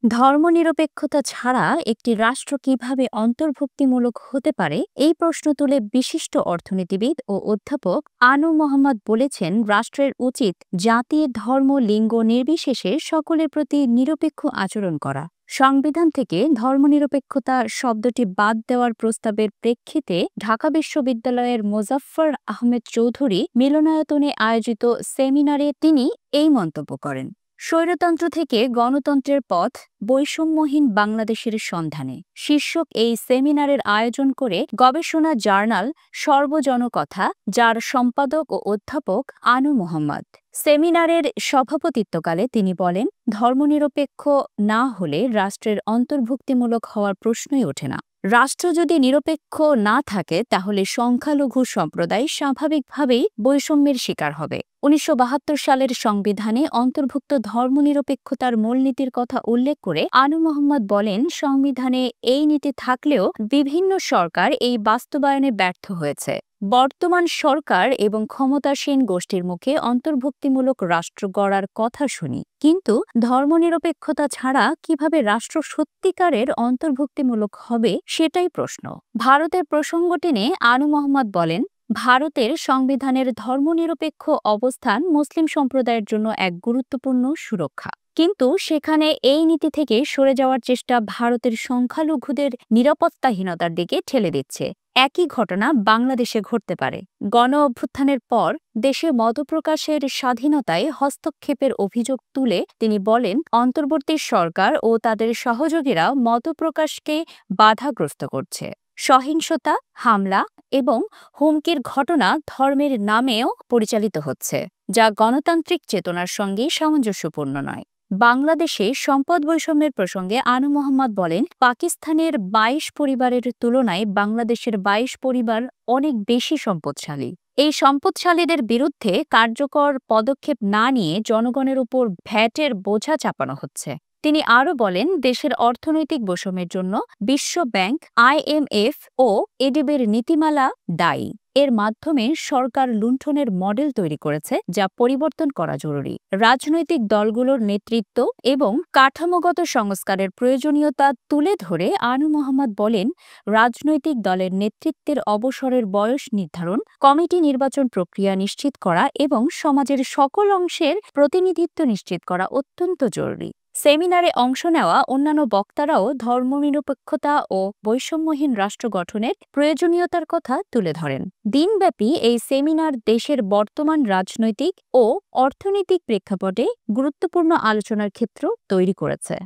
ধর্মনিরপেক্ষতা ছাড়া একটি রাষ্ট্র কিভাবে অন্তর্ভুক্তিমূলক হতে পারে এই প্রশ্ন তুলে বিশিষ্ট অর্থনীতিবিদ ও অধ্যাপক আনু মোহাম্মদ বলেছেন, রাষ্ট্রের উচিত জাতি, ধর্ম, লিঙ্গ নির্বিশেষে সকলের প্রতি নিরপেক্ষ আচরণ করা। সংবিধান থেকে ধর্মনিরপেক্ষতা শব্দটি বাদ দেওয়ার প্রস্তাবের প্রেক্ষিতে ঢাকা বিশ্ববিদ্যালয়ের মোজাফফর আহমেদ চৌধুরী মিলনায়তনে আয়োজিত সেমিনারে তিনি এই মন্তব্য করেন। স্বৈরতন্ত্র থেকে গণতন্ত্রের পথ, বৈষম্যহীন বাংলাদেশের সন্ধানে শীর্ষক এই সেমিনারের আয়োজন করে গবেষণা জার্নাল সর্বজনকথা, যার সম্পাদক ও অধ্যাপক আনু মোহাম্মদ। সেমিনারের সভাপতিত্বকালে তিনি বলেন, ধর্মনিরপেক্ষ না হলে রাষ্ট্রের অন্তর্ভুক্তিমূলক হওয়ার প্রশ্নই ওঠে না। রাষ্ট্র যদি নিরপেক্ষ না থাকে তাহলে সংখ্যালঘু সম্প্রদায় স্বাভাবিকভাবেই বৈষম্যের শিকার হবে। ১৯৭২ সালের সংবিধানে অন্তর্ভুক্ত ধর্মনিরপেক্ষতার মূলনীতির কথা উল্লেখ করে আনু মোহাম্মদ বলেন, সংবিধানে এই নীতি থাকলেও বিভিন্ন সরকার এই বাস্তবায়নে ব্যর্থ হয়েছে। বর্তমান সরকার এবং ক্ষমতাসীন গোষ্ঠীর মুখে অন্তর্ভুক্তিমূলক রাষ্ট্র গড়ার কথা শুনি, কিন্তু ধর্মনিরপেক্ষতা ছাড়া কিভাবে রাষ্ট্র সত্যিকারের অন্তর্ভুক্তিমূলক হবে সেটাই প্রশ্ন। ভারতের প্রসঙ্গ টেনে আনু মোহাম্মদ বলেন, ভারতের সংবিধানের ধর্মনিরপেক্ষ অবস্থান মুসলিম সম্প্রদায়ের জন্য এক গুরুত্বপূর্ণ সুরক্ষা, কিন্তু সেখানে এই নীতি থেকে সরে যাওয়ার চেষ্টা ভারতের সংখ্যালঘুদের নিরাপত্তাহীনতার দিকে ঠেলে দিচ্ছে। একই ঘটনা বাংলাদেশে ঘটতে পারে। গণ অভ্যুত্থানের পর দেশে মতপ্রকাশের স্বাধীনতায় হস্তক্ষেপের অভিযোগ তুলে তিনি বলেন, অন্তর্বর্তী সরকার ও তাদের সহযোগীরা মতপ্রকাশকে বাধাগ্রস্ত করছে। সহিংসতা, হামলা এবং হুমকির ঘটনা ধর্মের নামেও পরিচালিত হচ্ছে, যা গণতান্ত্রিক চেতনার সঙ্গে সামঞ্জস্যপূর্ণ নয়। বাংলাদেশে সম্পদ বৈষম্যের প্রসঙ্গে আনু মোহাম্মদ বলেন, পাকিস্তানের ২২ পরিবারের তুলনায় বাংলাদেশের ২২ পরিবার অনেক বেশি সম্পদশালী। এই সম্পদশালীদের বিরুদ্ধে কার্যকর পদক্ষেপ না নিয়ে জনগণের উপর ভ্যাটের বোঝা চাপানো হচ্ছে। তিনি আরও বলেন, দেশের অর্থনৈতিক বৈষম্যের জন্য বিশ্ব ব্যাংক, IMF ও এডিবির নীতিমালা দায়ী। এর মাধ্যমে সরকার লুণ্ঠনের মডেল তৈরি করেছে, যা পরিবর্তন করা জরুরি। রাজনৈতিক দলগুলোর নেতৃত্ব এবং কাঠামোগত সংস্কারের প্রয়োজনীয়তা তুলে ধরে আনু মোহাম্মদ বলেন, রাজনৈতিক দলের নেতৃত্বের অবসরের বয়স নির্ধারণ, কমিটি নির্বাচন প্রক্রিয়া নিশ্চিত করা এবং সমাজের সকল অংশের প্রতিনিধিত্ব নিশ্চিত করা অত্যন্ত জরুরি। সেমিনারে অংশ নেওয়া অন্যান্য বক্তারাও ধর্মনিরপেক্ষতা ও বৈষম্যহীন রাষ্ট্র গঠনের প্রয়োজনীয়তার কথা তুলে ধরেন। দিনব্যাপী এই সেমিনার দেশের বর্তমান রাজনৈতিক ও অর্থনৈতিক প্রেক্ষাপটে গুরুত্বপূর্ণ আলোচনার ক্ষেত্র তৈরি করেছে।